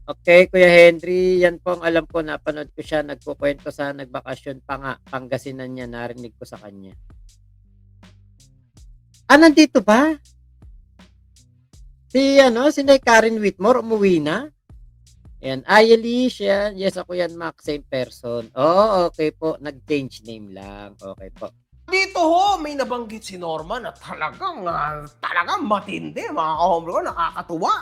Okay, Kuya Henry, yan po ang alam ko, napanood ko siya nagkukuwento sa nagbakasyon pa nga, Pangasinan niya, narinig ko sa kanya. Nandito ba? Si Nay Karen Whitmore umuwi na? Ayan, Ayeli siya, yes ako yan Mac, same person. Oo, okay po, nag-change name lang, okay po. Dito ho, may nabanggit si Norman na talagang matindi, mga ka-hombre ko, nakakatuwa.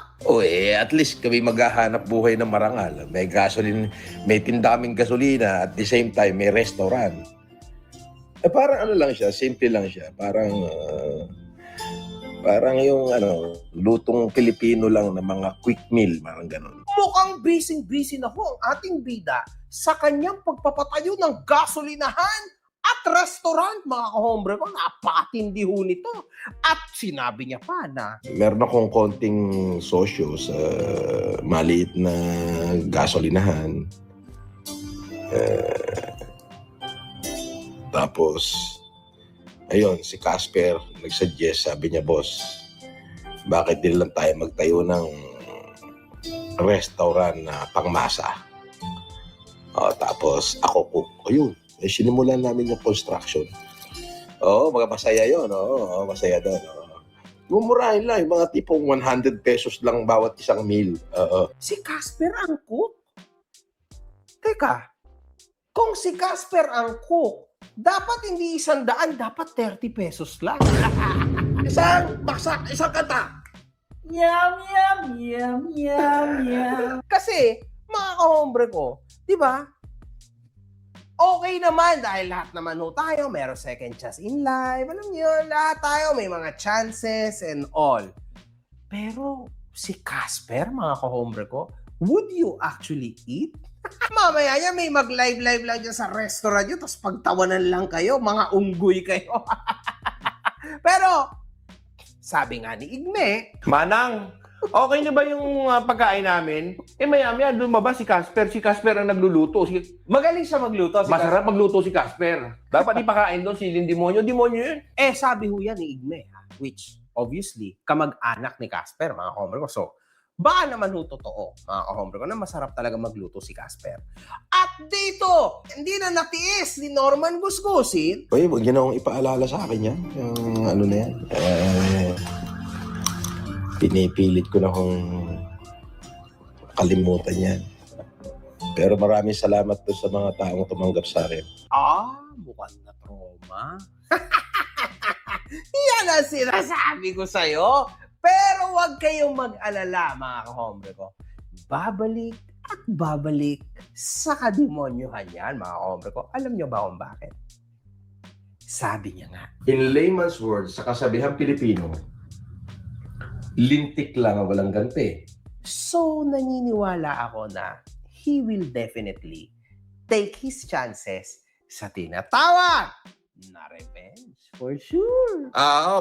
At least kami maghahanap buhay ng marangal. May gasoline, may tinda kaming gasolina at the same time may restaurant. Parang ano lang siya, simple lang siya. Parang yung lutong Pilipino lang na mga quick meal, parang ganun. Mukhang busy na ho ang ating bida sa kanyang pagpapatayo ng gasolinahan at restaurant, mga ka-hombre ko. Napakatindi ho nito. At sinabi niya pa na Meron akong konting sosyo sa maliit na gasolinahan. Tapos, ayun, si Casper nag-suggest, sabi niya, boss, bakit din lang tayo magtayo ng restaurant na pangmasa? Tapos ako po, ayun, sinimulan namin yung construction. Mga masaya yun, masaya doon. Mumurahin lang, yung mga tipong 100 pesos lang bawat isang meal. si Casper ang cook. Teka, kung si Casper ang cook, dapat hindi 100, dapat 30 pesos lang. Isang baksak, isang kata. Yum, yum, yum, yum, yum. Kasi, mga kahombre ko, di ba? Okay naman dahil lahat naman ho tayo, meron second chance in life. Alam niyo, lahat tayo may mga chances and all. Pero si Casper, mga kahombre ko, would you actually eat? Mamaya niya may mag-live lang dyan sa restaurant nyo, tapos pagtawanan lang kayo, mga unggoy kayo. Pero, sabi nga ni Igme, Manang, okay na ba yung pagkain namin? Maya-maya lumabas si Casper. Si Casper ang nagluluto. magaling siya magluto. Masarap magluto si Casper. Dapat ipakain doon si Demonyo. Demonyo yun. Sabi ho yan ni Igme, which obviously, kamag-anak ni Casper, mga kahombre ko. So, baka naman ho totoo, mga kahombre ko, na masarap talaga magluto si Casper. At dito, hindi na natiis ni Norman Gusgusin. Uy, huwag niyo na akong ipaalala sa akin yan. Yung ano na yan. Pinipilit ko na kung kalimutan yan. Pero maraming salamat doon sa mga taong tumanggap sa akin. Mukhang na trauma. Yan ang sinasabi ko sa'yo. Pero huwag kayong mag-alala, mga kahombre ko. Babalik at babalik sa kademonyohan yan, mga kahombre ko. Alam nyo ba kung bakit? Sabi niya nga, In layman's words, sa kasabihang Pilipino, lintik lang ang walang ganti. so naniniwala ako na he will definitely take his chances sa tinatawag na revenge. For sure.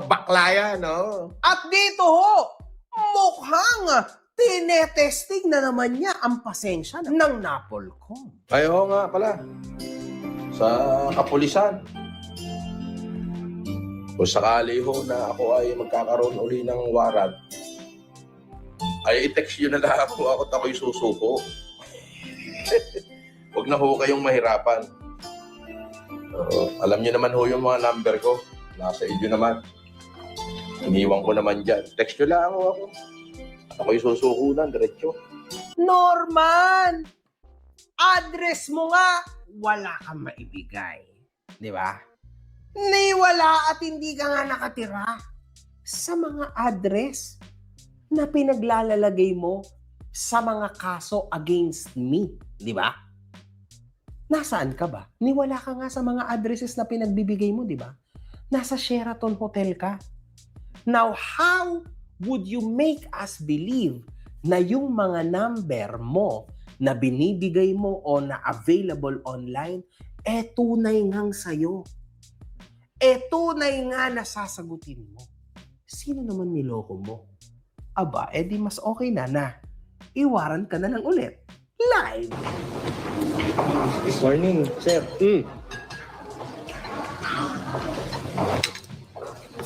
Bakla yan, no? At dito ho, mukhang tinetesting na naman niya ang pasensya ng Napolcom. Ayaw nga pala. Sa kapulisan. Kung sakali ho na ako ay magkakaroon uli ng warrant, ay i-text nyo na lang ako at ako'y susuko. Huwag na ho kayong mahirapan. Alam nyo naman ho yung mga number ko. Nasa inyo naman. Iniwan ko naman dyan. Text nyo lang ako. At ako'y susuko na, diretso. Norman! Address mo nga, wala kang maibigay. Di ba? Ni wala at hindi ka nga nakatira sa mga address na pinaglalalagay mo sa mga kaso against me. Di ba? Nasaan ka ba? Niwala ka nga sa mga addresses na pinagbibigay mo, di ba? Nasa Sheraton Hotel ka. Now, how would you make us believe na yung mga number mo na binibigay mo o na available online, tunay ngang sa'yo? Tunay nga na sasagutin mo? Sino naman niloko mo? Aba, di mas okay na iwaran ka na lang ulit. Live! Morning, sir.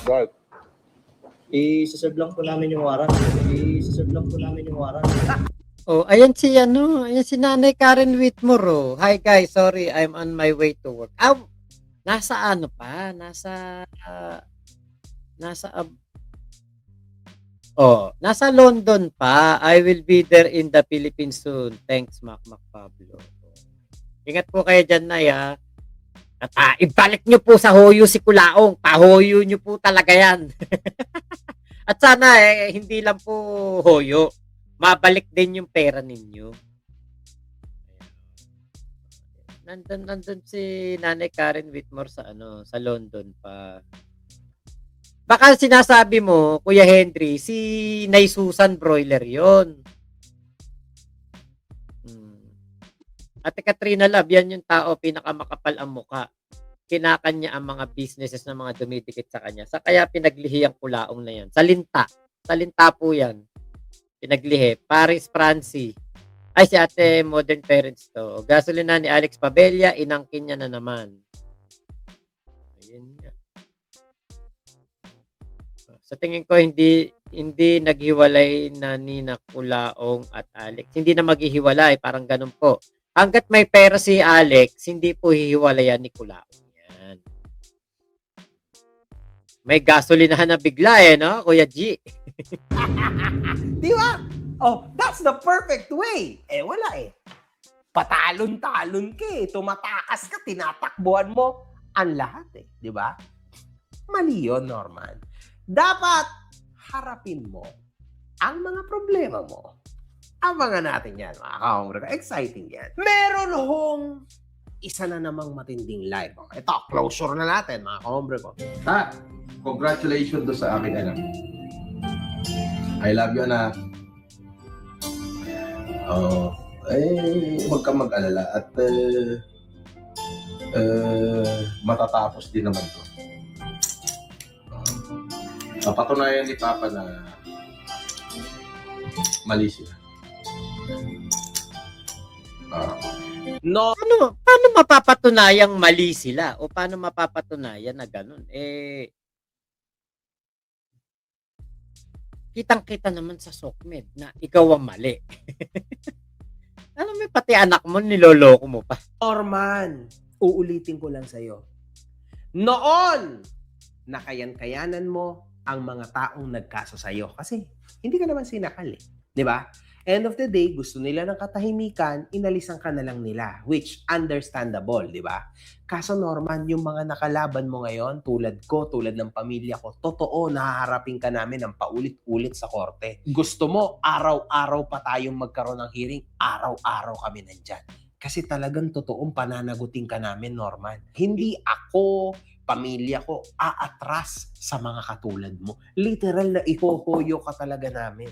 Right. I-serve lang po namin yung warrant. Oh, ayan si Nanay Karen Whitmore, oh. Hi guys, sorry, I'm on my way to work. Nasa ano pa, nasa nasa London pa. I will be there in the Philippines soon. Thanks, Mac Pablo. Ingat po kayo dyan, Nay, ha. At ibalik nyo po sa hoyo si Kulaong. Pahoyo nyo po talaga yan. At sana hindi lang po hoyo. Mabalik din yung pera ninyo. Nandun si Nanay Karen Whitmore sa sa London pa. Baka sinasabi mo, Kuya Henry, si Nay Susan Broiler 'yon. Ate Katrina Love, yan yung tao pinakamakapal ang muka. Kinakanya ang mga businesses na mga dumidikit sa kanya. Sa kaya pinaglihi ang Kulaong na yan. Salinta po yan. Pinaglihi. Paris Francie. Ay, si Ate Modern Parents to. Gasolina ni Alex Pabella, inangkin niya na naman. Ayun nga. Sa tingin ko, hindi naghiwalay na ni Kulaong at Alex. Hindi na maghihiwalay. Parang ganun po. Hanggat may pera si Alex, hindi po hihiwalayan ni Kulaong yan. May gasolinahan na bigla no, Kuya G? Di ba? Oh, that's the perfect way. Wala Patalon-talon ka Tumatakas ka, tinatakbuhan mo ang lahat Di ba? Mali yun, Norman. Dapat harapin mo ang mga problema mo. Abangan natin yan, mga ka-hombre ko. Exciting yan. Meron hong isa na namang matinding live. Ito, closure na natin, mga ka-hombre ko. Congratulations do sa aking anak. I love you, anak. Huwag kang mag-alala at matatapos din naman to. Napatunayan ni Papa na mali sila. No. Paano mapapatunayang mali sila? O paano mapapatunayan na ganun? Kitang-kita naman sa SOCMED na ikaw ang mali. Alam mo, pati anak mo, niloloko mo pa. Norman, uulitin ko lang sa'yo. Noon, nakayan-kayanan mo ang mga taong nagkaso sa'yo. Kasi hindi ka naman sinakal Di ba? End of the day, gusto nila ng katahimikan, inalisan ka na lang nila. Which, understandable, di ba? Kaso Norman, yung mga nakalaban mo ngayon, tulad ko, tulad ng pamilya ko, totoo, nahaharapin ka namin ng paulit-ulit sa korte. Gusto mo, araw-araw pa tayong magkaroon ng hearing, araw-araw kami nandyan. Kasi talagang totoong pananagutin ka namin, Norman. Hindi ako, pamilya ko, aatras sa mga katulad mo. Literal na ihohoyo ka talaga namin.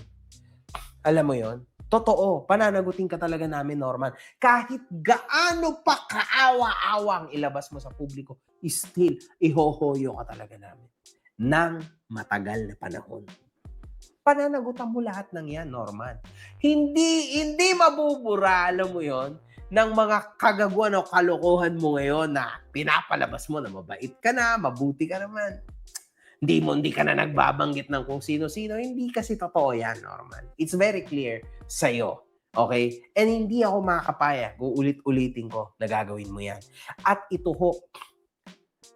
Alam mo yon? Totoo, pananagutin ka talaga namin, Norman. Kahit gaano pa kaawa-awa ang ilabas mo sa publiko, still, ihohoyo ka talaga namin. Nang matagal na panahon. Pananagutan mo lahat ng yan, Norman. Hindi mabubura, alam mo yon, ng mga kagaguan o kalokohan mo ngayon na pinapalabas mo na mabait ka na, mabuti ka naman. Hindi ka na nagbabanggit ng kung sino-sino. Hindi kasi totoo yan, Norman. It's very clear sa'yo. Okay? And hindi ako makakapaya kung ulit-ulitin ko na gagawin mo yan. At ito ho,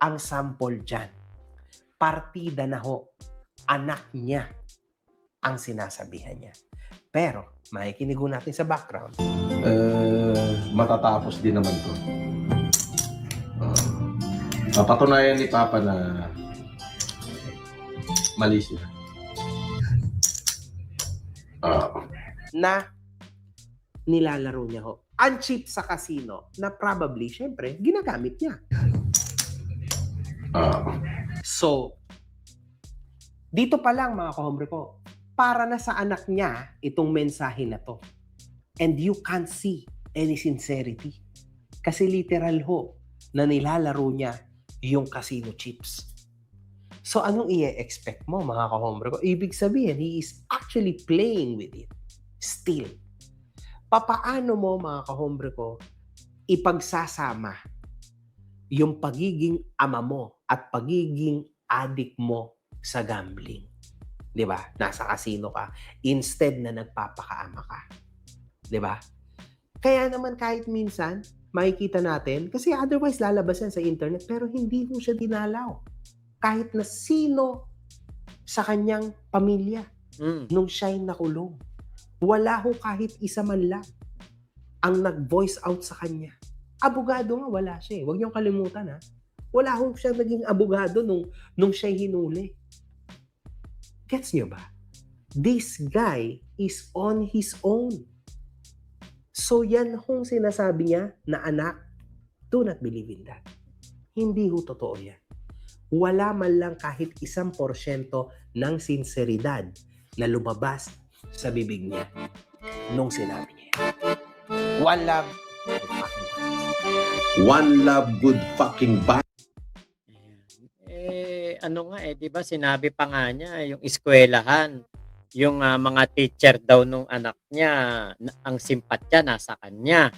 ang sample dyan. Partida na ho. Anak niya ang sinasabihan niya. Pero, makikinig natin sa background. Matatapos din naman to. Napatunayan ni Papa na mali sila. Na nilalaro niya ho. Ang cheap sa casino na probably, syempre, ginagamit niya. So, dito pa lang mga kahombre ko, para na sa anak niya itong mensahe na to. And you can't see any sincerity. Kasi literal ho, na nilalaro niya yung casino chips. So, anong i-expect mo, mga kahombre ko? Ibig sabihin, he is actually playing with it. Still. Papaano mo, mga kahombre ko, ipagsasama yung pagiging ama mo at pagiging adik mo sa gambling? Di ba? Nasa casino ka. Instead na nagpapakaama ka. 'Di ba? Kaya naman kahit minsan, makikita natin, kasi otherwise lalabas yan sa internet, pero hindi ho siya dinalaw. Kahit na sino sa kanyang pamilya Mm. nung siya'y nakulong. Wala ho kahit isa man lang ang nag-voice out sa kanya. Abogado nga, wala siya eh. Huwag niyong kalimutan ha. Wala ho siya naging abogado nung siya'y hinuli. Gets niyo ba? This guy is on his own. So yan hong sinasabi niya na anak, do not believe in that. Hindi ho totoo yan. Wala man lang kahit 1% ng sinseridad na lumabas sa bibig niya nung sinabi niya yan. One love. One love, good fucking bye. Ano nga 'di ba sinabi pa nga niya yung eskwelahan, yung mga teacher daw nung anak niya, ang simpatya nasa kanya.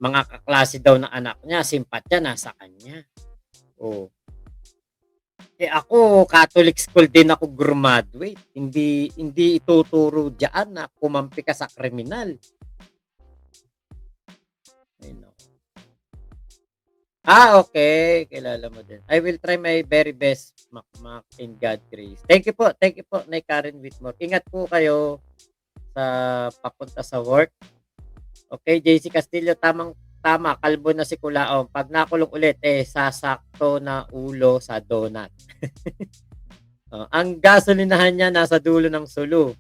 Mga kaklase daw ng anak niya, simpatya nasa kanya. Oh. Ako, Catholic school din ako graduate. Hindi ituturo diyan na kumampi ka sa kriminal. Ay, no. Okay. Kilala mo din. I will try my very best, Mac, in God grace. Thank you po, Nay Karen Whitmore. Ingat po kayo sa papunta sa work. Okay, JC Castillo, tama, kalbo na si Kulaong. Pag nakulong ulit, sasakto na ulo sa donut. Ang gasolinahan niya nasa dulo ng sulu.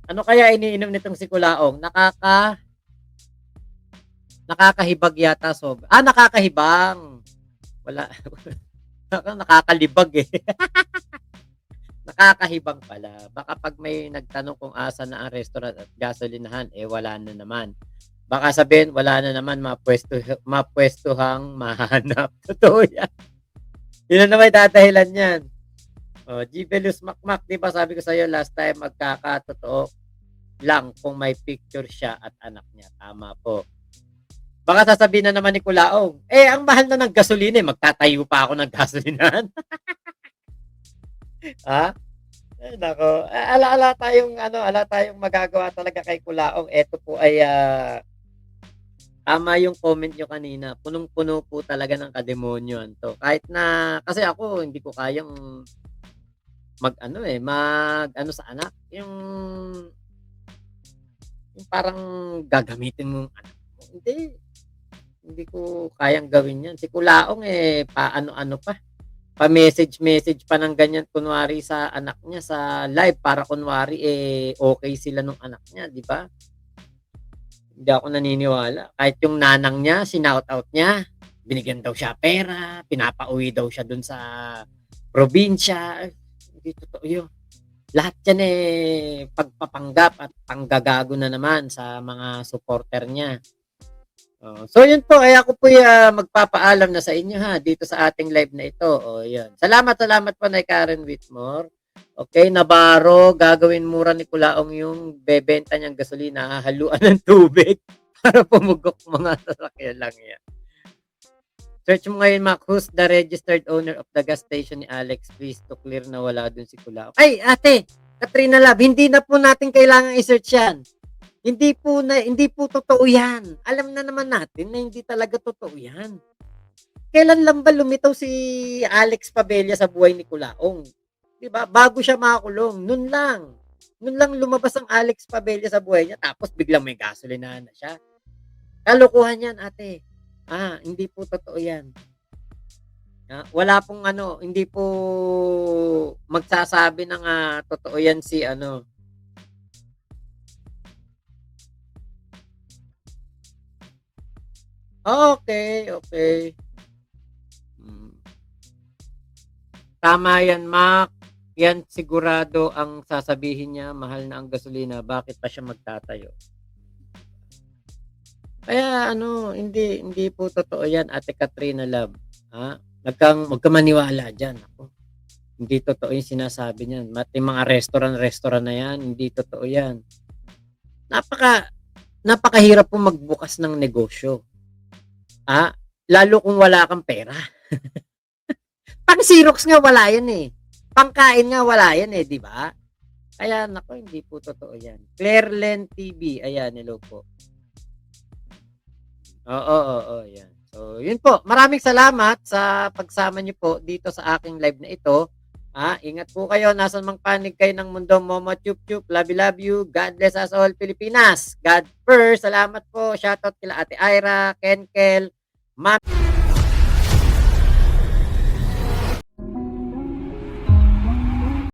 Ano kaya iniinom nitong si Kulaong? Nakakahibag yata nakakahibang. Wala. Nakakalibag eh. Nakakahibang pala. Baka pag may nagtanong kung asa na ang restaurant at gasolinahan, wala na naman. Baka sabihin, wala na naman mapwestuhang mahanap. Totoo yan. Yun na naman dadahilan yan. Gibelus Makmak, di ba sabi ko sa'yo last time, magkakatotoo lang kung may picture siya at anak niya. Tama po. Baka sasabihin na naman ni Kulaong, ang mahal na ng gasolina, magtatayo pa ako ng gasolinahan. Ha? Nako. Ala tayong magagawa talaga kay Kulaong. Ito po ay tama yung comment nyo kanina. Punong-puno po talaga ng kademonyoan to. Kahit na, kasi ako, hindi ko kayang mag sa anak. Yung parang gagamitin mong anak mo. Hindi ko kayang gawin yan. Si Kulaong paano-ano pa. Pa-message pa ng ganyan kunwari sa anak niya sa live para kunwari okay sila nung anak niya, di ba? Hindi ako naniniwala. Kahit yung nanang niya, sinout out niya, binigyan daw siya pera, pinapauwi daw siya dun sa probinsya. Hindi totoo yun. Lahat yan pagpapanggap at panggagago na naman sa mga supporter niya. So yun po, ako po magpapaalam na sa inyo dito sa ating live na ito. Yun. Salamat po Nay Karen Whitmore. Okay, Navarro, gagawin mura ni Kulaong yung bebenta niyang gasolina, haluan ng tubig para pumugok mga sasakyan lang yan. Search mo ngayon, Mac, who's the registered owner of the gas station ni Alex? Please to clear na wala dun si Kulaong. Ay, ate, Katrina Lab, hindi na po natin kailangan i-search yan. Hindi po totoo yan. Alam na naman natin na hindi talaga totoo yan. Kailan lang ba lumitaw si Alex Pabella sa buhay ni Kulaong? 'Di ba? Bago siya makakulong, noon lang lumabas ang Alex Pabella sa buhay niya tapos biglang may gasolinahan na siya. Kalokohan yan, ate. Hindi po totoo yan. Wala pong hindi po magsasabi ng totoo yan si Okay. Tama yan, Mac. Yan sigurado ang sasabihin niya, mahal na ang gasolina, bakit pa siya magtatayo? Kaya hindi po totoo yan, Ate Katrina Love. Huwag ka maniwala dyan. Ako. Hindi totoo yung sinasabi niyan. Yung mga restaurant na yan, hindi totoo yan. Napakahirap po magbukas ng negosyo. Lalo kung wala kang pera. Pang Xerox nga wala yan Pangkain nga wala yan di ba? Kaya hindi po totoo yan. Claire Len TV, ayan, hello po. Yan. So, yun po. Maraming salamat sa pagsama niyo po dito sa aking live na ito. Ingat po kayo. Nasan mang panig kayo ng mundo. Momo Chup Chup. Love you. God bless us all, Pilipinas. God first. Salamat po. Shoutout kila Ate Ira, Kenkel, Ma'am